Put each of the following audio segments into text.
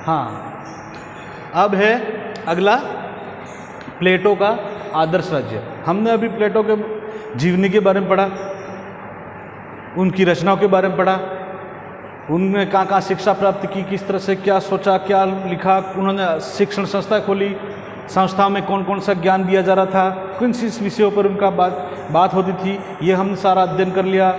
हाँ, अब है अगला प्लेटो का आदर्श राज्य। हमने अभी प्लेटो के जीवनी के बारे में पढ़ा, उनकी रचनाओं के बारे में पढ़ा, उनने कहाँ कहाँ शिक्षा प्राप्त की, किस तरह से क्या सोचा, क्या लिखा, उन्होंने शिक्षण संस्था खोली, संस्थाओं में कौन कौन सा ज्ञान दिया जा रहा था, किन किस विषयों पर उनका बात होती थी, ये हमने सारा अध्ययन कर लिया।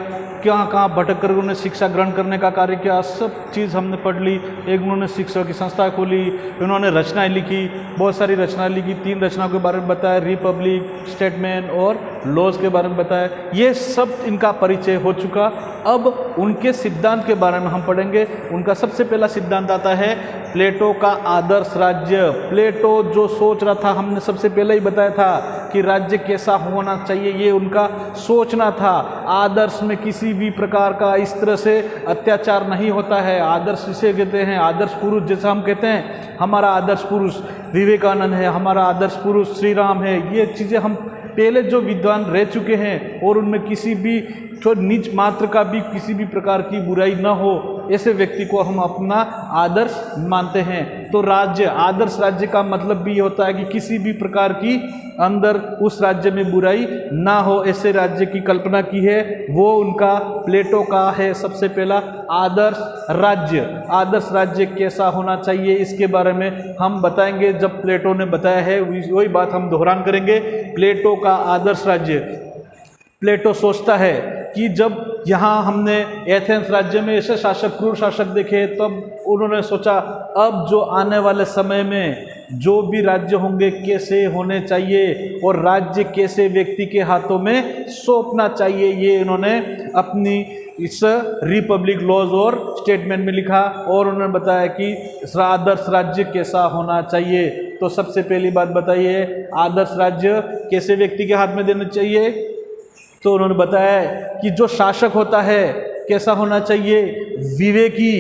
कहाँ कहाँ भटक कर उन्होंने शिक्षा ग्रहण करने का कार्य किया, सब चीज़ हमने पढ़ ली। एक उन्होंने शिक्षा की संस्था खोली, उन्होंने रचनाएं लिखी, बहुत सारी रचनाएं लिखी। 3 रचनाओं के बारे में बताया, रिपब्लिक, स्टेटमेंट और लॉज के बारे में बताया। ये सब इनका परिचय हो चुका। अब उनके सिद्धांत के बारे में हम पढ़ेंगे। उनका सबसे पहला सिद्धांत आता है प्लेटो का आदर्श राज्य। प्लेटो जो सोच रहा था, हमने सबसे पहले ही बताया था कि राज्य कैसा होना चाहिए, ये उनका सोचना था। आदर्श में किसी भी प्रकार का इस तरह से अत्याचार नहीं होता है। आदर्श इसे कहते हैं आदर्श पुरुष, जैसा हम कहते हैं हमारा आदर्श पुरुष विवेकानंद है, हमारा आदर्श पुरुष श्री राम है। ये चीज़ें हम पहले जो विद्वान रह चुके हैं और उनमें किसी भी नीच मात्र का भी किसी भी प्रकार की बुराई न हो, ऐसे व्यक्ति को हम अपना आदर्श मानते हैं। तो राज्य, आदर्श राज्य का मतलब भी होता है कि किसी भी प्रकार की अंदर उस राज्य में बुराई ना हो, ऐसे राज्य की कल्पना की है। वो उनका प्लेटो का है सबसे पहला आदर्श राज्य। आदर्श राज्य कैसा होना चाहिए इसके बारे में हम बताएंगे। जब प्लेटो ने बताया है वही बात हम दोहरान करेंगे। प्लेटो का आदर्श राज्य, प्लेटो सोचता है कि जब यहाँ हमने एथेंस राज्य में ऐसे शासक, क्रूर शासक देखे, तब उन्होंने सोचा अब जो आने वाले समय में जो भी राज्य होंगे कैसे होने चाहिए और राज्य कैसे व्यक्ति के हाथों में सौंपना चाहिए, ये इन्होंने अपनी इस रिपब्लिक लॉज और स्टेटमेंट में लिखा। और उन्होंने बताया कि आदर्श राज्य कैसा होना चाहिए। तो सबसे पहली बात बताइए, आदर्श राज्य कैसे व्यक्ति के हाथ में देना चाहिए। तो उन्होंने बताया कि जो शासक होता है कैसा होना चाहिए, विवेकी,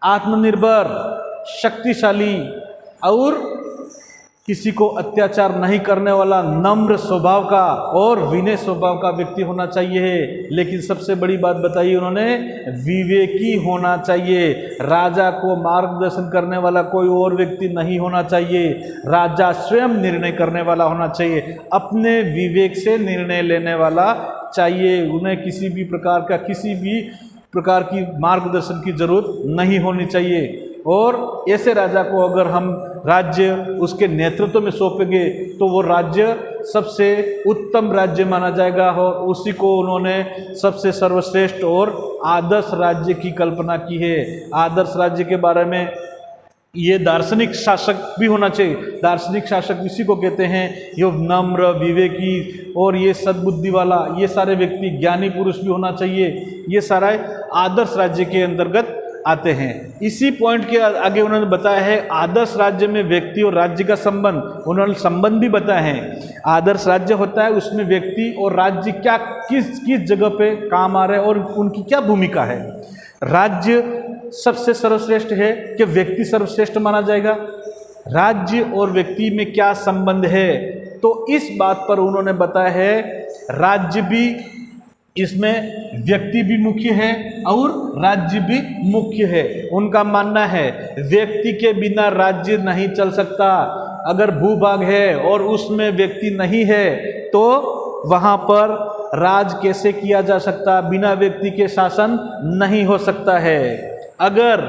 आत्मनिर्भर, शक्तिशाली और किसी को अत्याचार नहीं करने वाला, नम्र स्वभाव का और विनय स्वभाव का व्यक्ति होना चाहिए। लेकिन सबसे बड़ी बात बताई उन्होंने, विवेकी होना चाहिए। राजा को मार्गदर्शन करने वाला कोई और व्यक्ति नहीं होना चाहिए। राजा स्वयं निर्णय करने वाला होना चाहिए, अपने विवेक से निर्णय लेने वाला चाहिए। उन्हें किसी भी प्रकार की मार्गदर्शन की जरूरत नहीं होनी चाहिए। और ऐसे राजा को अगर हम राज्य उसके नेतृत्व में सौंपेंगे तो वो राज्य सबसे उत्तम राज्य माना जाएगा। और उसी को उन्होंने सबसे सर्वश्रेष्ठ और आदर्श राज्य की कल्पना की है। आदर्श राज्य के बारे में ये दार्शनिक शासक भी होना चाहिए। दार्शनिक शासक इसी को कहते हैं, ये नम्र, विवेकी और ये सद्बुद्धि वाला, ये सारे व्यक्ति, ज्ञानी पुरुष भी होना चाहिए। ये सारा आदर्श राज्य के अंतर्गत आते हैं। इसी पॉइंट के आगे उन्होंने बताया है आदर्श राज्य में व्यक्ति और राज्य का संबंध। उन्होंने संबंध भी बताया है। आदर्श राज्य होता है उसमें व्यक्ति और राज्य क्या किस जगह पे काम आ रहे हैं और उनकी क्या भूमिका है। राज्य सबसे सर्वश्रेष्ठ है कि व्यक्ति सर्वश्रेष्ठ माना जाएगा। राज्य और व्यक्ति में क्या संबंध है, तो इस बात पर उन्होंने बताया है राज्य भी, इसमें व्यक्ति भी मुख्य है और राज्य भी मुख्य है। उनका मानना है व्यक्ति के बिना राज्य नहीं चल सकता। अगर भूभाग है और उसमें व्यक्ति नहीं है तो वहाँ पर राज कैसे किया जा सकता, बिना व्यक्ति के शासन नहीं हो सकता है। अगर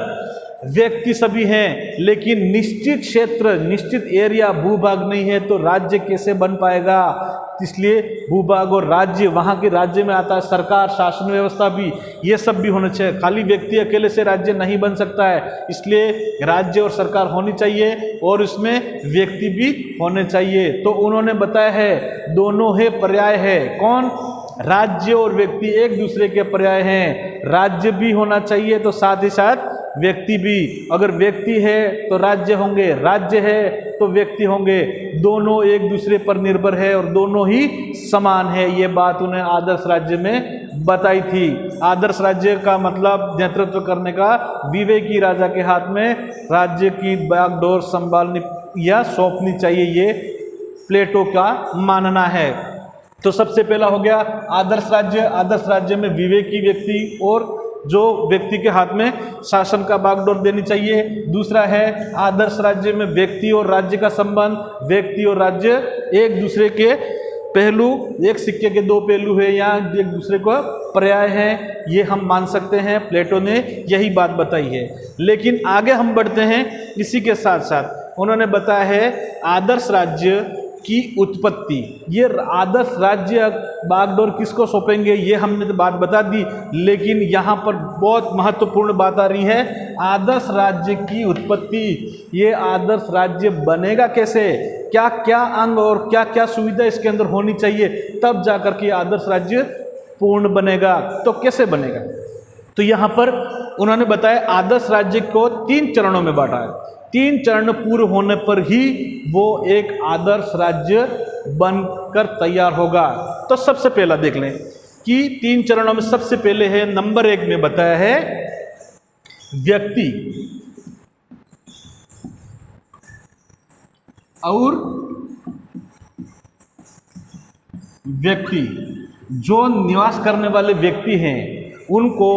व्यक्ति सभी हैं लेकिन निश्चित क्षेत्र, निश्चित एरिया, भूभाग नहीं है तो राज्य कैसे बन पाएगा। इसलिए भूभाग और राज्य, वहाँ के राज्य में आता है सरकार, शासन व्यवस्था भी, ये सब भी होना चाहिए। खाली व्यक्ति अकेले से राज्य नहीं बन सकता है। इसलिए राज्य और सरकार होनी चाहिए और इसमें व्यक्ति भी होने चाहिए। तो उन्होंने बताया है दोनों है पर्याय है। कौन? राज्य और व्यक्ति एक दूसरे के पर्याय हैं। राज्य भी होना चाहिए तो साथ ही साथ व्यक्ति भी। अगर व्यक्ति है तो राज्य होंगे, राज्य है तो व्यक्ति होंगे। दोनों एक दूसरे पर निर्भर है और दोनों ही समान है। ये बात उन्हें आदर्श राज्य में बताई थी। आदर्श राज्य का मतलब नेतृत्व करने का, विवेकी राजा के हाथ में राज्य की बागडोर संभालनी या सौंपनी चाहिए, ये प्लेटो का मानना है। तो सबसे पहला हो गया आदर्श राज्य। आदर्श राज्य में विवेकी व्यक्ति और जो व्यक्ति के हाथ में शासन का बागडोर देनी चाहिए। दूसरा है आदर्श राज्य में व्यक्ति और राज्य का संबंध, व्यक्ति और राज्य एक दूसरे के पहलू, एक सिक्के के दो पहलू है या एक दूसरे को पर्याय है, ये हम मान सकते हैं। प्लेटो ने यही बात बताई है। लेकिन आगे हम बढ़ते हैं, इसी के साथ साथ उन्होंने बताया है आदर्श राज्य की उत्पत्ति। ये आदर्श राज्य बागडोर किसको सौंपेंगे ये हमने तो बात बता दी, लेकिन यहाँ पर बहुत महत्वपूर्ण बात आ रही है, आदर्श राज्य की उत्पत्ति। ये आदर्श राज्य बनेगा कैसे, क्या क्या अंग और क्या क्या सुविधा इसके अंदर होनी चाहिए, तब जाकर के आदर्श राज्य पूर्ण बनेगा। तो कैसे बनेगा, तो यहाँ पर उन्होंने बताया आदर्श राज्य को 3 चरणों में बांटा है। 3 चरण पूर्ण होने पर ही वो एक आदर्श राज्य बनकर तैयार होगा। तो सबसे पहला देख लें कि 3 चरणों में सबसे पहले है, नंबर 1 में बताया है व्यक्ति और व्यक्ति, जो निवास करने वाले व्यक्ति हैं उनको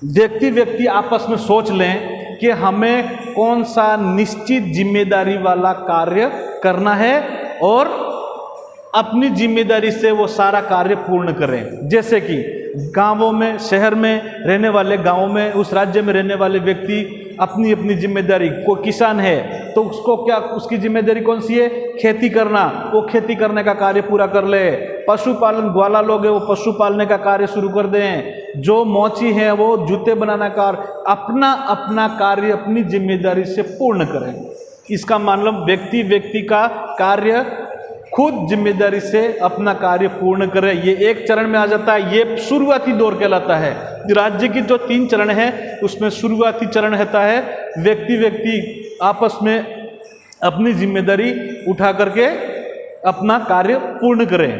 व्यक्ति आपस में सोच लें कि हमें कौन सा निश्चित जिम्मेदारी वाला कार्य करना है और अपनी जिम्मेदारी से वो सारा कार्य पूर्ण करें। जैसे कि गांवों में, शहर में रहने वाले, गांवों में उस राज्य में रहने वाले व्यक्ति अपनी अपनी जिम्मेदारी, कोई किसान है तो उसको क्या, उसकी जिम्मेदारी कौन सी है, खेती करना, वो खेती करने का कार्य पूरा कर ले। पशुपालन, ग्वाला लोग है वो पशु पालने का कार्य शुरू कर दें। जो मोची है वो जूते बनाना कार्य, अपना अपना कार्य अपनी जिम्मेदारी से पूर्ण करें। इसका मतलब व्यक्ति का कार्य खुद जिम्मेदारी से अपना कार्य पूर्ण करे, ये एक चरण में आ जाता है। ये शुरुआती दौर कहलाता है। राज्य की जो 3 चरण है उसमें शुरुआती चरण रहता है व्यक्ति आपस में अपनी जिम्मेदारी उठा करके अपना कार्य पूर्ण करें,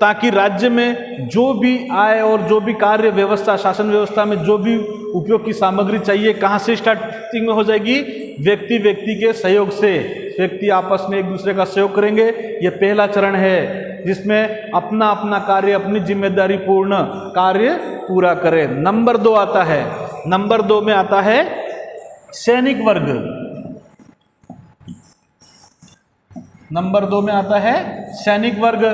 ताकि राज्य में जो भी आय और जो भी कार्य व्यवस्था, शासन व्यवस्था में जो भी उपयोग की सामग्री चाहिए, कहाँ से स्टार्टिंग में हो जाएगी, व्यक्ति के सहयोग से। व्यक्ति आपस में एक दूसरे का सहयोग करेंगे, ये पहला चरण है जिसमें अपना अपना कार्य, अपनी जिम्मेदारी पूर्ण कार्य पूरा करें। नंबर 2 आता है, नंबर 2 में आता है सैनिक वर्ग। नंबर 2 में आता है सैनिक वर्ग।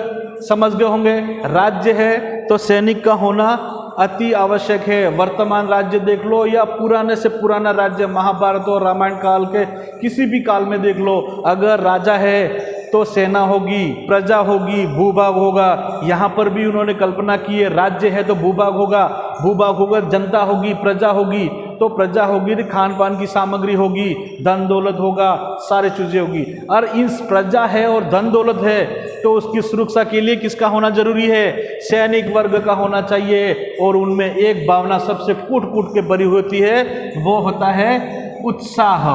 समझ गए होंगे, राज्य है तो सैनिक का होना अति आवश्यक है। वर्तमान राज्य देख लो या पुराने से पुराना राज्य, महाभारत और रामायण काल के किसी भी काल में देख लो, अगर राजा है तो सेना होगी, प्रजा होगी, भूभाग होगा। यहाँ पर भी उन्होंने कल्पना की है, राज्य है तो भूभाग होगा, जनता होगी, प्रजा होगी, तो प्रजा होगी तो खान पान की सामग्री होगी, धन दौलत होगा, सारी चीजें होगी। और इन प्रजा है और धन दौलत है तो उसकी सुरक्षा के लिए किसका होना जरूरी है, सैनिक वर्ग का होना चाहिए। और उनमें एक भावना सबसे कूट के भरी होती है, वो होता है उत्साह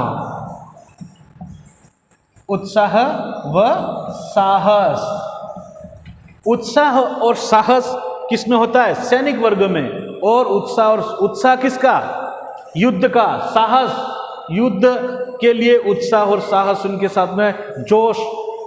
व साहस। उत्साह और साहस किसमें होता है, सैनिक वर्ग में। और उत्साह किसका, युद्ध का। साहस, युद्ध के लिए उत्साह और साहस, उनके साथ में जोश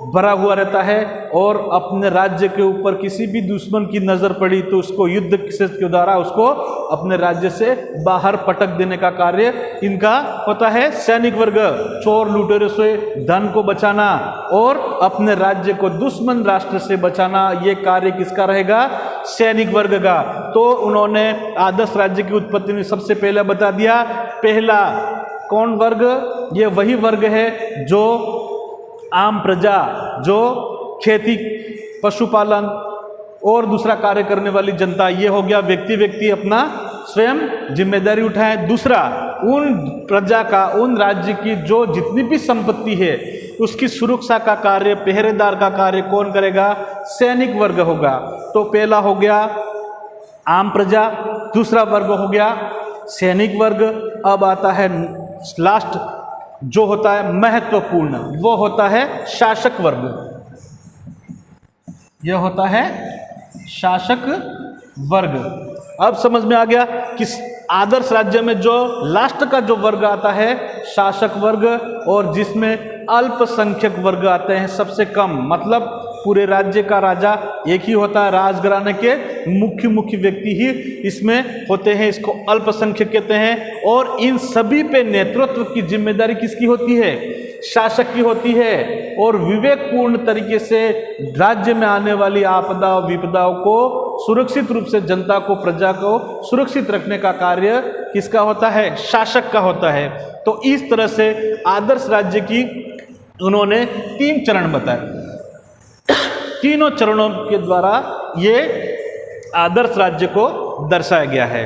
भरा हुआ रहता है। और अपने राज्य के ऊपर किसी भी दुश्मन की नजर पड़ी तो उसको युद्ध के द्वारा उसको अपने राज्य से बाहर पटक देने का कार्य इनका होता है। सैनिक वर्ग चोर लुटेरों से धन को बचाना और अपने राज्य को दुश्मन राष्ट्र से बचाना, ये कार्य किसका रहेगा, सैनिक वर्ग का। तो उन्होंने आदर्श राज्य की उत्पत्ति में सबसे पहले बता दिया, पहला कौन वर्ग, ये वही वर्ग है जो आम प्रजा, जो खेती, पशुपालन और दूसरा कार्य करने वाली जनता, ये हो गया व्यक्ति अपना स्वयं जिम्मेदारी उठाए। दूसरा, उन प्रजा का, उन राज्य की जो जितनी भी संपत्ति है उसकी सुरक्षा का कार्य, पहरेदार का कार्य कौन करेगा, सैनिक वर्ग होगा। तो पहला हो गया आम प्रजा, दूसरा वर्ग हो गया सैनिक वर्ग। अब आता है लास्ट जो होता है महत्वपूर्ण, वो होता है शासक वर्ग। यह होता है शासक वर्ग। अब समझ में आ गया कि आदर्श राज्य में जो लास्ट का जो वर्ग आता है शासक वर्ग, और जिसमें अल्पसंख्यक वर्ग आते हैं, सबसे कम, मतलब पूरे राज्य का राजा एक ही होता है, राजघराने के मुख्य व्यक्ति ही इसमें होते हैं, इसको अल्पसंख्यक कहते हैं। और इन सभी पे नेतृत्व की जिम्मेदारी किसकी होती है? शासक की होती है। और विवेकपूर्ण तरीके से राज्य में आने वाली आपदा विपदाओं को सुरक्षित रूप से जनता को, प्रजा को सुरक्षित रखने का कार्य किसका होता है? शासक का होता है। तो इस तरह से आदर्श राज्य की उन्होंने 3 चरण बताए। तीनों चरणों के द्वारा ये आदर्श राज्य को दर्शाया गया है।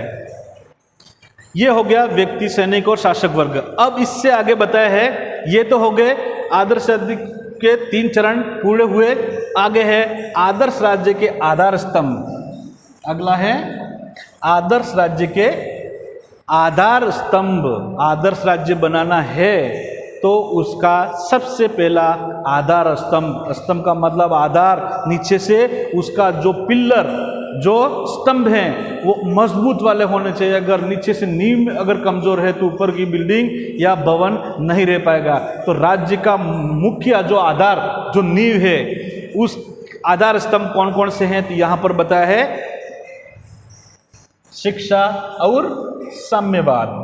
ये हो गया व्यक्ति, सैनिक और शासक वर्ग। अब इससे आगे बताया है, ये तो हो गए आदर्श राज्य के 3 चरण पूरे हुए। आगे है आदर्श राज्य के आधार स्तंभ। अगला है आदर्श राज्य के आधार स्तंभ। आदर्श राज्य बनाना है तो उसका सबसे पहला आधार स्तंभ, स्तंभ का मतलब आधार, नीचे से उसका जो पिल्लर, जो स्तंभ हैं वो मजबूत वाले होने चाहिए। अगर नीचे से नींव अगर कमजोर है तो ऊपर की बिल्डिंग या भवन नहीं रह पाएगा। तो राज्य का मुख्य जो आधार, जो नींव है, उस आधार स्तंभ कौन कौन से हैं? तो यहाँ पर बताया है शिक्षा और साम्यवाद।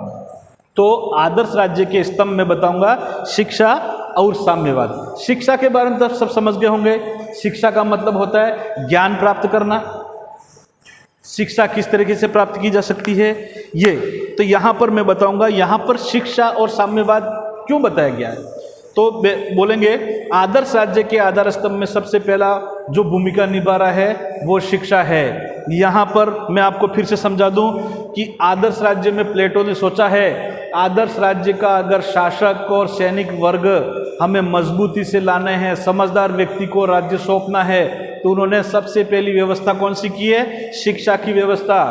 तो आदर्श राज्य के स्तंभ में बताऊंगा शिक्षा और साम्यवाद। शिक्षा के बारे में तो सब समझ गए होंगे। शिक्षा का मतलब होता है ज्ञान प्राप्त करना। शिक्षा किस तरीके से प्राप्त की जा सकती है ये तो यहाँ पर मैं बताऊंगा। यहाँ पर शिक्षा और साम्यवाद क्यों बताया गया है तो बोलेंगे आदर्श राज्य के आधार स्तंभ में सबसे पहला जो भूमिका निभा रहा है वो शिक्षा है। यहाँ पर मैं आपको फिर से समझा दूं कि आदर्श राज्य में प्लेटो ने सोचा है आदर्श राज्य का अगर शासक और सैनिक वर्ग हमें मजबूती से लाने हैं, समझदार व्यक्ति को राज्य सौंपना है, तो उन्होंने सबसे पहली व्यवस्था कौन सी की है? शिक्षा की व्यवस्था।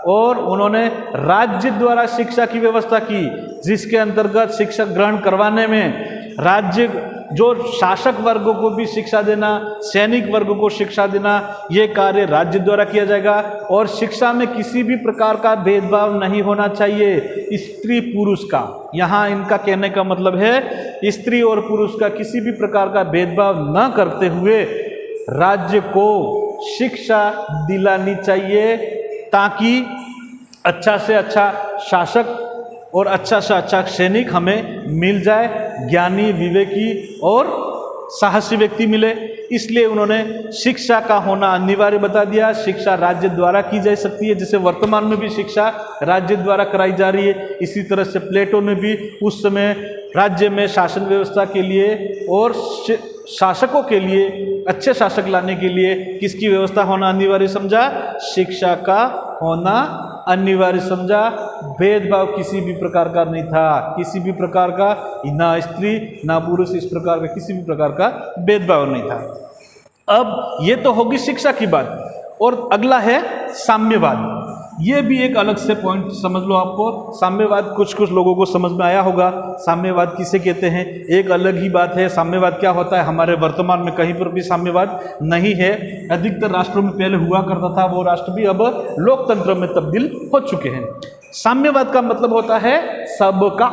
और उन्होंने राज्य द्वारा शिक्षा की व्यवस्था की, जिसके अंतर्गत शिक्षा ग्रहण करवाने में राज्य जो शासक वर्ग को भी शिक्षा देना, सैनिक वर्ग को शिक्षा देना, ये कार्य राज्य द्वारा किया जाएगा। और शिक्षा में किसी भी प्रकार का भेदभाव नहीं होना चाहिए स्त्री पुरुष का। यहाँ इनका कहने का मतलब है स्त्री और पुरुष का किसी भी प्रकार का भेदभाव न करते हुए राज्य को शिक्षा दिलानी चाहिए, ताकि अच्छा से अच्छा शासक और अच्छा से अच्छा सैनिक हमें मिल जाए, ज्ञानी, विवेकी और साहसी व्यक्ति मिले। इसलिए उन्होंने शिक्षा का होना अनिवार्य बता दिया। शिक्षा राज्य द्वारा की जा सकती है, जैसे वर्तमान में भी शिक्षा राज्य द्वारा कराई जा रही है। इसी तरह से प्लेटो ने भी उस समय राज्य में शासन व्यवस्था के लिए और शासकों के लिए, अच्छे शासक लाने के लिए किसकी व्यवस्था होना अनिवार्य समझा? शिक्षा का होना अनिवार्य समझा। भेदभाव किसी भी प्रकार का नहीं था, किसी भी प्रकार का, ना स्त्री ना पुरुष, इस प्रकार का किसी भी प्रकार का भेदभाव नहीं था। अब ये तो होगी शिक्षा की बात। और अगला है साम्यवाद। ये भी एक अलग से पॉइंट समझ लो। आपको साम्यवाद कुछ लोगों को समझ में आया होगा। साम्यवाद किसे कहते हैं? एक अलग ही बात है। साम्यवाद क्या होता है? हमारे वर्तमान में कहीं पर भी साम्यवाद नहीं है। अधिकतर राष्ट्रों में पहले हुआ करता था, वो राष्ट्र भी अब लोकतंत्र में तब्दील हो चुके हैं। साम्यवाद का मतलब होता है सबका,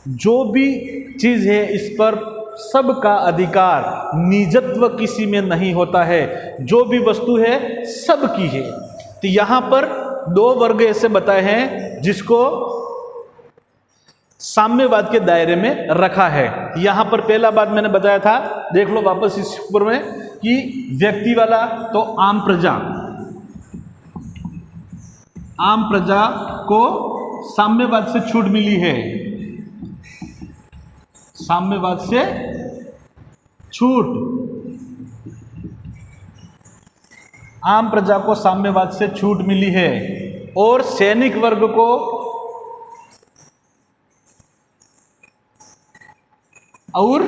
जो भी चीज़ है इस पर सबका अधिकार, निजत्व किसी में नहीं होता है। जो भी वस्तु है सबकी है। तो यहाँ पर 2 वर्ग ऐसे बताए हैं जिसको साम्यवाद के दायरे में रखा है। यहाँ पर पहला बात मैंने बताया था, देख लो वापस इस ऊपर में, कि व्यक्ति वाला तो आम प्रजा, आम प्रजा को साम्यवाद से छूट मिली है। साम्यवाद से छूट, आम प्रजा को साम्यवाद से छूट मिली है। और सैनिक वर्ग को और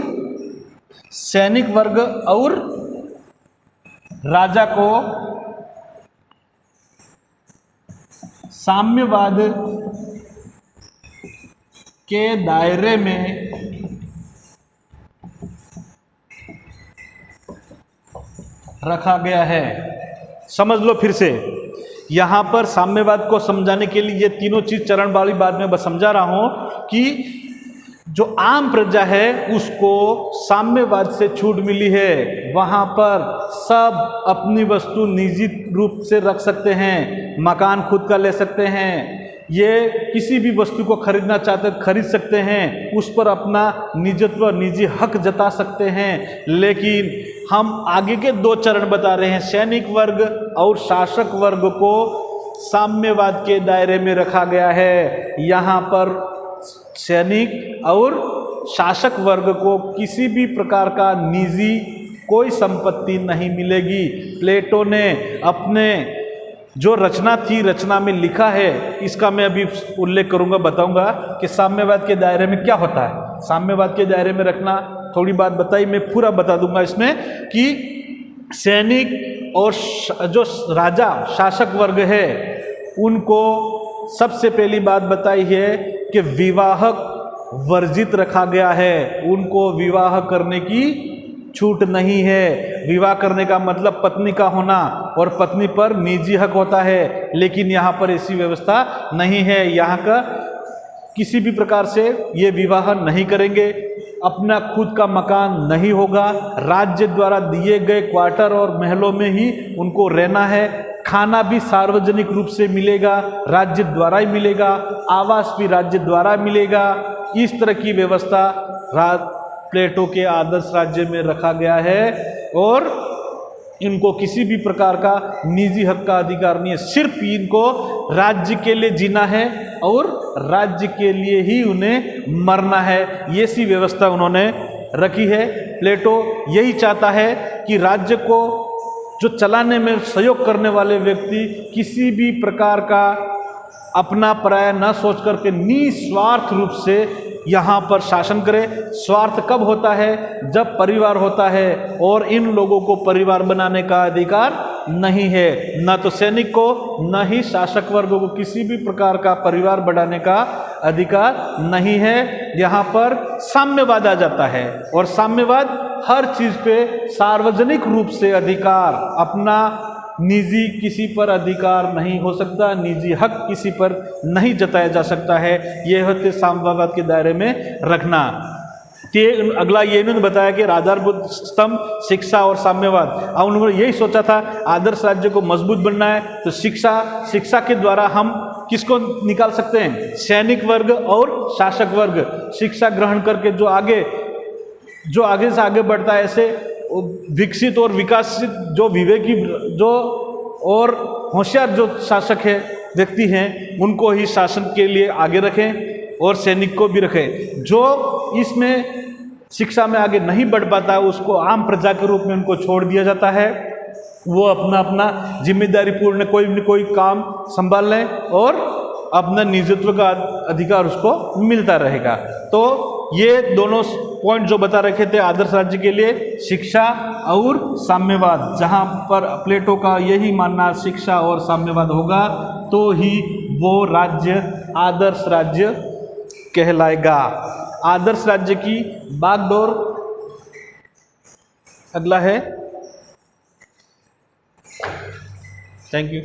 राजा को साम्यवाद के दायरे में रखा गया है। समझ लो फिर से, यहाँ पर साम्यवाद को समझाने के लिए ये तीनों चीज चरण वाली बात में बस समझा रहा हूं कि जो आम प्रजा है उसको साम्यवाद से छूट मिली है। वहाँ पर सब अपनी वस्तु निजी रूप से रख सकते हैं, मकान खुद का ले सकते हैं, ये किसी भी वस्तु को खरीदना चाहते खरीद सकते हैं, उस पर अपना निजत्व निजी हक जता सकते हैं। लेकिन हम आगे के 2 चरण बता रहे हैं। सैनिक वर्ग और शासक वर्ग को साम्यवाद के दायरे में रखा गया है। यहाँ पर सैनिक और शासक वर्ग को किसी भी प्रकार का निजी कोई संपत्ति नहीं मिलेगी। प्लेटो ने अपने जो रचना थी, रचना में लिखा है, इसका मैं अभी उल्लेख करूंगा, बताऊंगा कि साम्यवाद के दायरे में क्या होता है। साम्यवाद के दायरे में रखना, थोड़ी बात बताई, मैं पूरा बता दूंगा इसमें कि सैनिक और जो राजा शासक वर्ग है उनको सबसे पहली बात बताई है कि विवाह वर्जित रखा गया है। उनको विवाह करने की छूट नहीं है। विवाह करने का मतलब पत्नी का होना और पत्नी पर निजी हक होता है, लेकिन यहाँ पर ऐसी व्यवस्था नहीं है। यहाँ का किसी भी प्रकार से ये विवाह नहीं करेंगे, अपना खुद का मकान नहीं होगा, राज्य द्वारा दिए गए क्वार्टर और महलों में ही उनको रहना है। खाना भी सार्वजनिक रूप से मिलेगा, राज्य द्वारा ही मिलेगा, आवास भी राज्य द्वारा मिलेगा। इस तरह की व्यवस्था प्लेटो के आदर्श राज्य में रखा गया है और इनको किसी भी प्रकार का निजी हक का अधिकार नहीं है। सिर्फ इनको राज्य के लिए जीना है और राज्य के लिए ही उन्हें मरना है। ये सी व्यवस्था उन्होंने रखी है। प्लेटो यही चाहता है कि राज्य को जो चलाने में सहयोग करने वाले व्यक्ति किसी भी प्रकार का अपना पराया न सोच करके निस्वार्थ रूप से यहाँ पर शासन करे। स्वार्थ कब होता है? जब परिवार होता है, और इन लोगों को परिवार बनाने का अधिकार नहीं है। न तो सैनिक को न ही शासक वर्ग को किसी भी प्रकार का परिवार बढ़ाने का अधिकार नहीं है। यहाँ पर साम्यवाद आ जाता है और साम्यवाद हर चीज पे सार्वजनिक रूप से अधिकार, अपना निजी किसी पर अधिकार नहीं हो सकता, निजी हक किसी पर नहीं जताया जा सकता है। यह होते साम्यवाद के दायरे में रखना। अगला ये इन्होंने बताया कि आधारभूत स्तंभ शिक्षा और साम्यवाद। अब उन्होंने यही सोचा था आदर्श राज्य को मजबूत बनना है तो शिक्षा के द्वारा हम किसको निकाल सकते हैं? सैनिक वर्ग और शासक वर्ग। शिक्षा ग्रहण करके जो आगे से आगे बढ़ता है, ऐसे विकसित और विकासित जो विवेकी जो और होशियार जो शासक है व्यक्ति हैं उनको ही शासन के लिए आगे रखें और सैनिक को भी रखें। जो इसमें शिक्षा में आगे नहीं बढ़ पाता है उसको आम प्रजा के रूप में उनको छोड़ दिया जाता है। वो अपना अपना जिम्मेदारी पूर्ण कोई काम संभाल लें और अपना निजत्व का अधिकार उसको मिलता रहेगा। तो ये दोनों पॉइंट जो बता रखे थे आदर्श राज्य के लिए, शिक्षा और साम्यवाद, जहाँ पर प्लेटो का यही मानना शिक्षा और साम्यवाद होगा तो ही वो राज्य आदर्श राज्य कहलाएगा। आदर्श राज्य की बागडोर अगला है। Thank you.